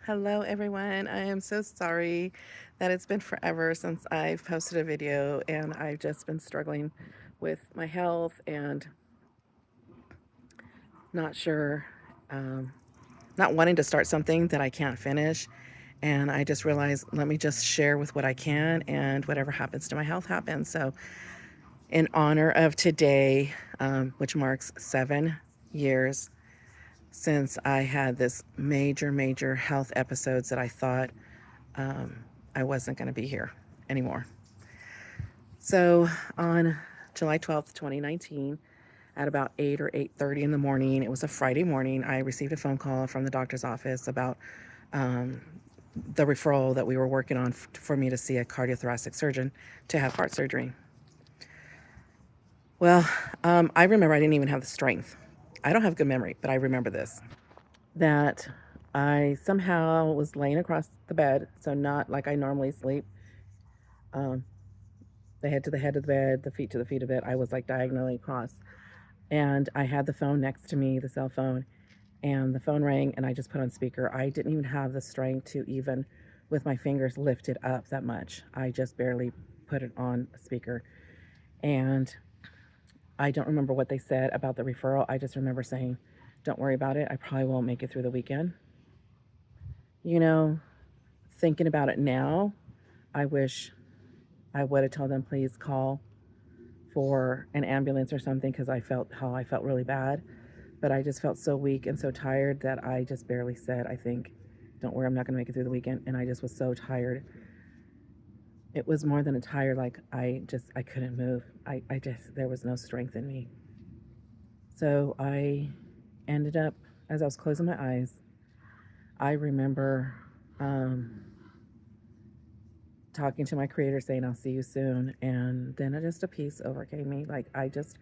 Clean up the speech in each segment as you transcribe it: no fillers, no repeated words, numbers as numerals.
Hello, everyone. I am so sorry that it's been forever since I've posted a video, and I've just been struggling with my health and not sure, um, not wanting to start something that I can't finish. And I just realized, let me just share with what I can, and whatever happens to my health happens. So, in honor of today, which marks 7 years since I had this major health episodes that I thought I wasn't going to be here anymore. So on July 12th, 2019, at about 8 or 8:30 in the morning, it was a Friday morning, I received a phone call from the doctor's office about um, the referral that we were working on for me to see a cardiothoracic surgeon to have heart surgery. Well, I remember I didn't even have the strength. I don't have good memory, but I remember this, that I somehow was laying across the bed, so not like I normally sleep. Um, the head to the head of the bed, the feet to the feet of it. I was like diagonally across. And I had the phone next to me, the cell phone, and the phone rang, and I just put on speaker. I didn't even have the strength to even, with my fingers, lift it up that much. I just barely put it on speaker. And I don't remember what they said about the referral. I just remember saying, don't worry about it. I probably won't make it through the weekend. You know, thinking about it now, I wish I would have told them, please call for an ambulance or something, because I felt really bad. But I just felt so weak and so tired that I just barely said, I think, don't worry, I'm not going to make it through the weekend. And I just was so tired. It was more than a tired, like I couldn't move. There was no strength in me. So I ended up, as I was closing my eyes, I remember talking to my creator saying, I'll see you soon. And then just a peace overcame me. Like I just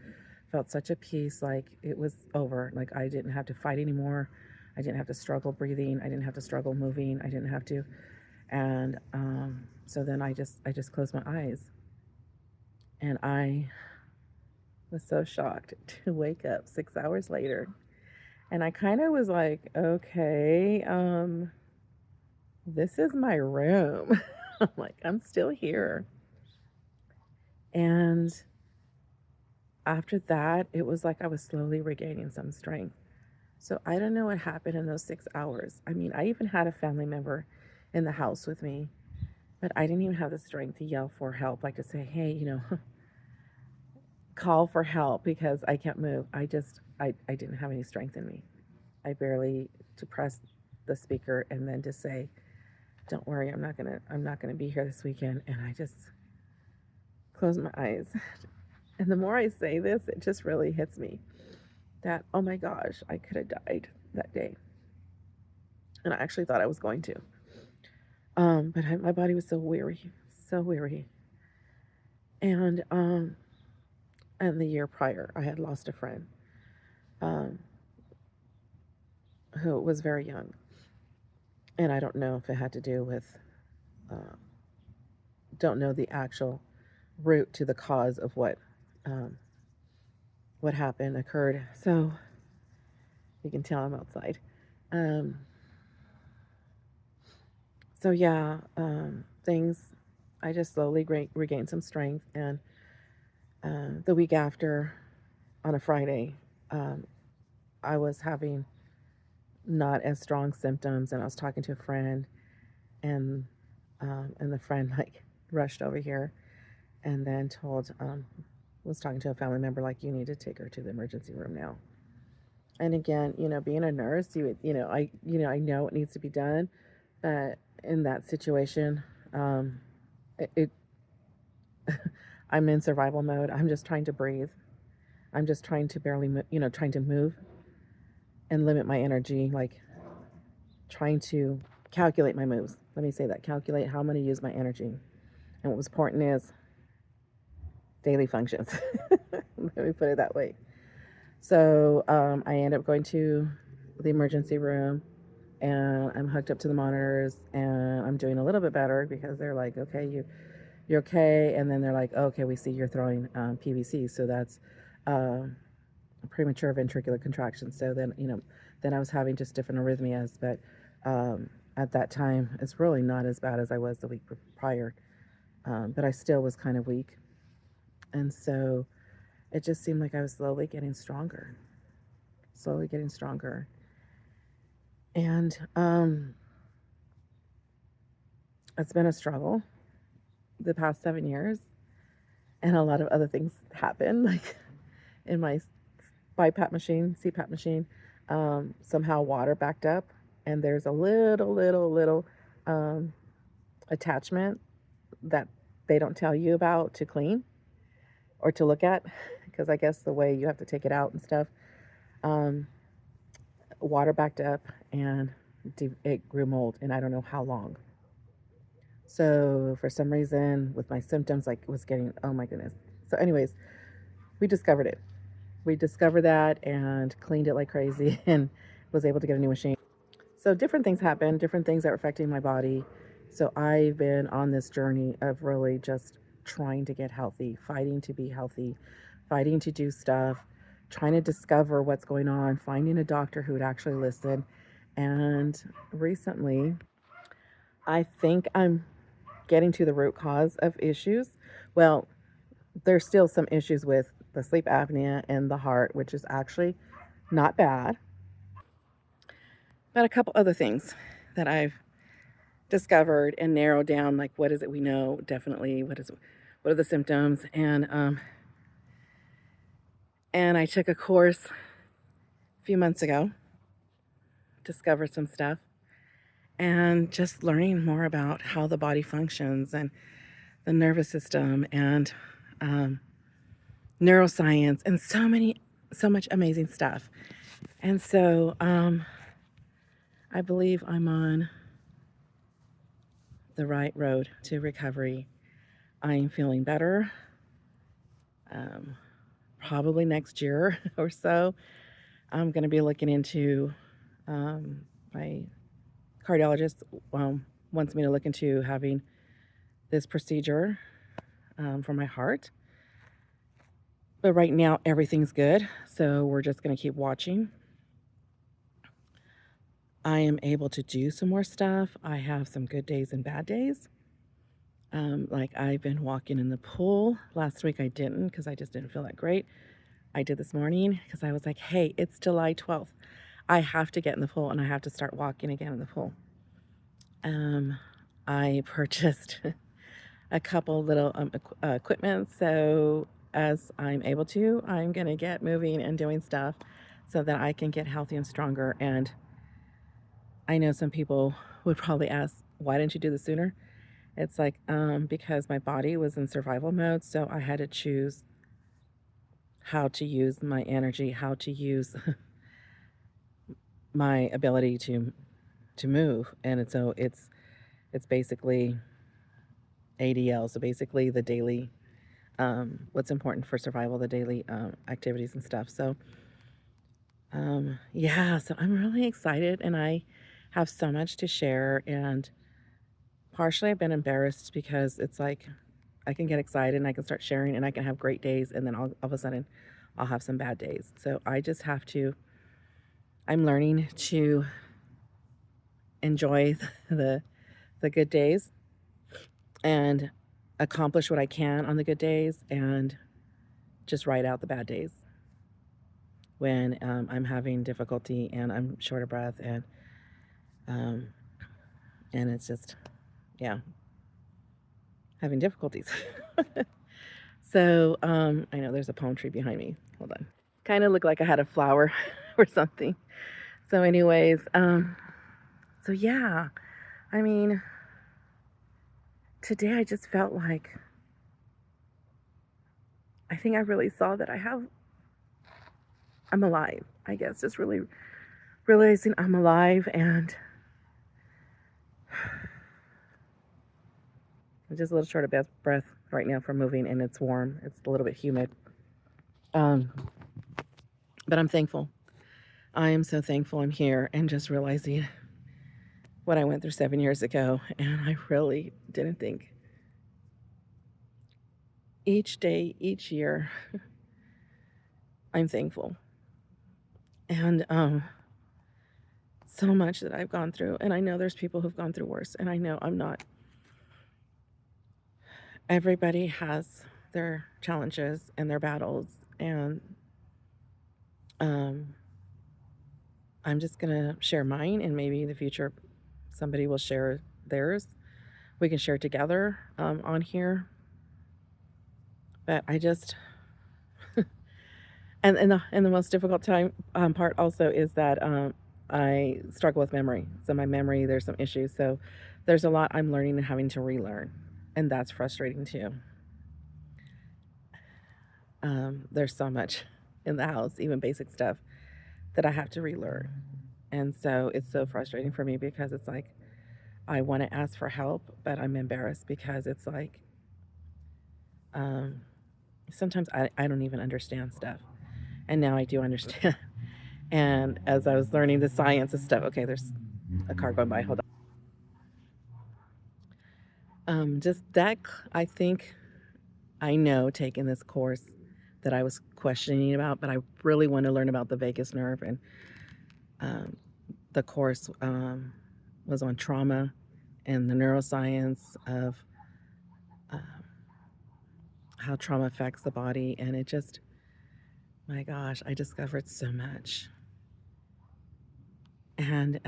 felt such a peace, like it was over. Like I didn't have to fight anymore. I didn't have to struggle breathing. I didn't have to struggle moving. I didn't have to. And so then I just closed my eyes, and I was so shocked to wake up 6 hours later. And I kind of was like, okay, this is my room. I'm like, I'm still here. And after that, it was like I was slowly regaining some strength. So I don't know what happened in those 6 hours. I mean, I even had a family member in the house with me, but I didn't even have the strength to yell for help, like to say, hey, call for help, because I can't move. I didn't have any strength in me. I barely to press the speaker and then to say, don't worry, I'm not gonna be here this weekend. And I just closed my eyes. And the more I say this, it just really hits me that, oh my gosh, I could have died that day. And I actually thought I was going to. But my body was so weary, so weary. And and the year prior, I had lost a friend um, who was very young, and I don't know if it had to do with, uh, don't know the actual root to the cause of um, what happened occurred. So you can tell I'm outside. Um, so yeah, things. I just slowly regained some strength, and the week after, on a Friday, um, I was having not as strong symptoms, and I was talking to a friend, and the friend like rushed over here, and then told was talking to a family member, like, you need to take her to the emergency room now. And again, being a nurse, I know what needs to be done, but in that situation, it I'm in survival mode. I'm just trying to breathe. I'm just trying to barely trying to move and limit my energy, like trying to calculate my moves. Let me say that, calculate how I'm going to use my energy. And what was important is daily functions. Let me put it that way. So I end up going to the emergency room, and I'm hooked up to the monitors, and I'm doing a little bit better, because they're like, okay, you're okay. And then they're like, oh, okay, we see you're throwing PVC. So that's premature ventricular contraction. So then, then I was having just different arrhythmias, but at that time. It's really not as bad as I was the week prior, but I still was kind of weak. And so it just seemed like I was slowly getting stronger. And it's been a struggle the past 7 years, and a lot of other things happened, like in my CPAP machine. Somehow water backed up, and there's a little um, attachment that they don't tell you about to clean or to look at, because I guess the way you have to take it out and stuff. Um, Water backed up, and it grew mold, and I don't know how long. So for some reason, with my symptoms, like, it was getting, oh my goodness. So, anyways, we discovered it. We discovered that and cleaned it like crazy, and was able to get a new machine. So different things happened, different things that were affecting my body. So I've been on this journey of really just trying to get healthy, fighting to be healthy, fighting to do stuff, trying to discover what's going on, finding a doctor who would actually listen. And recently, I think I'm getting to the root cause of issues. Well, there's still some issues with the sleep apnea and the heart, which is actually not bad, but a couple other things that I've discovered and narrowed down, like, what is it we know definitely, what are the symptoms. And I took a course a few months ago, discovered some stuff, and just learning more about how the body functions and the nervous system and um, neuroscience and so much amazing stuff. And so I believe I'm on the right road to recovery. I'm feeling better. Probably next year or so, I'm going to be looking into, my cardiologist wants me to look into having this procedure for my heart. But right now, everything's good. So we're just going to keep watching. I am able to do some more stuff. I have some good days and bad days. Like, I've been walking in the pool. Last week I didn't because I just didn't feel that great. I did this morning because I was like, hey, it's July 12th. I have to get in the pool and I have to start walking again in the pool. I purchased a couple little equipment. So as I'm able to, I'm going to get moving and doing stuff so that I can get healthy and stronger. And I know some people would probably ask, why didn't you do this sooner? It's like, because my body was in survival mode. So I had to choose how to use my energy, how to use my ability to move. And so it's basically ADL. So basically the daily, what's important for survival, the daily activities and stuff. So yeah, so I'm really excited, and I have so much to share. And partially I've been embarrassed because it's like I can get excited and I can start sharing and I can have great days, and then all of a sudden I'll have some bad days. So I just have to, I'm learning to enjoy the good days and accomplish what I can on the good days, and just write out the bad days when I'm having difficulty and I'm short of breath, um, and it's just, yeah, having difficulties. So I know there's a palm tree behind me. Hold on. Kind of looked like I had a flower or something. So, anyways, so yeah, I mean, today I just felt like I think I really saw that I'm alive. I guess just really realizing I'm alive, and I'm just a little short of breath right now from moving, and it's warm. It's a little bit humid. Um, but I'm thankful. I am so thankful I'm here, and just realizing what I went through 7 years ago, and I really didn't think. Each day, each year, I'm thankful. And so much that I've gone through, and I know there's people who've gone through worse, and I know I'm not. Everybody has their challenges and their battles, and um, I'm just gonna share mine, and maybe in the future somebody will share theirs. We can share together on here. But I just and the most difficult time part also is that I struggle with memory. So my memory, there's some issues. So there's a lot I'm learning and having to relearn, and that's frustrating too. There's so much in the house, even basic stuff, that I have to relearn, and so it's so frustrating for me because it's like I want to ask for help, but I'm embarrassed because it's like um, sometimes I don't even understand stuff, and now I do understand. And as I was learning the science of stuff, okay, there's a car going by. Hold on. Just that, I think I know taking this course that I was questioning about, but I really want to learn about the vagus nerve. And um, the course was on trauma and the neuroscience of uh, how trauma affects the body. And it just, my gosh, I discovered so much. And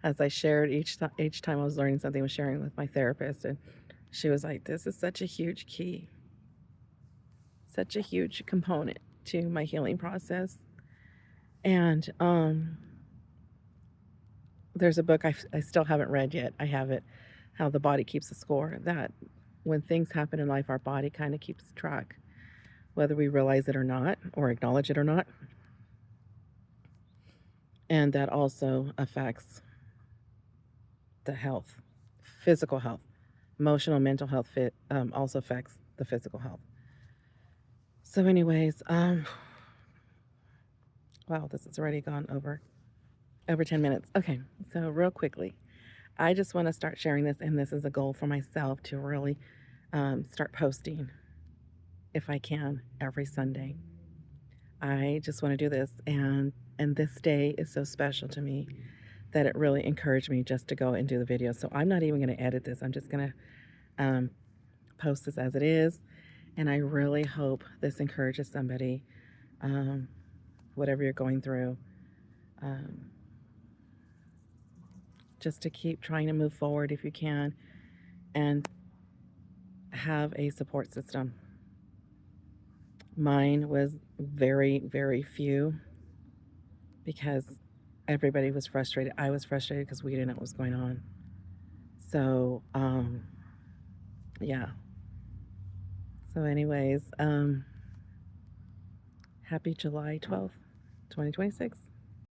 as I shared each time I was learning something, I was sharing with my therapist, and she was like, "This is such a huge key, such a huge component to my healing process." And there's a book I still haven't read yet. I have it, How the Body Keeps a Score. That when things happen in life, our body kind of keeps track, whether we realize it or not, or acknowledge it or not. And that also affects the health, physical health, emotional, mental health. Also affects the physical health. So, anyways, wow, this has already gone over 10 minutes. Okay, so real quickly, I just want to start sharing this, and this is a goal for myself to really start posting if I can every Sunday. I just want to do this, and this day is so special to me that it really encouraged me just to go and do the video. So I'm not even going to edit this. I'm just going to post this as it is, and I really hope this encourages somebody, um, whatever you're going through. Um, just to keep trying to move forward if you can and have a support system. Mine was very, very few because everybody was frustrated. I was frustrated because we didn't know what was going on. So, yeah. So, anyways, happy July 12th, 2026.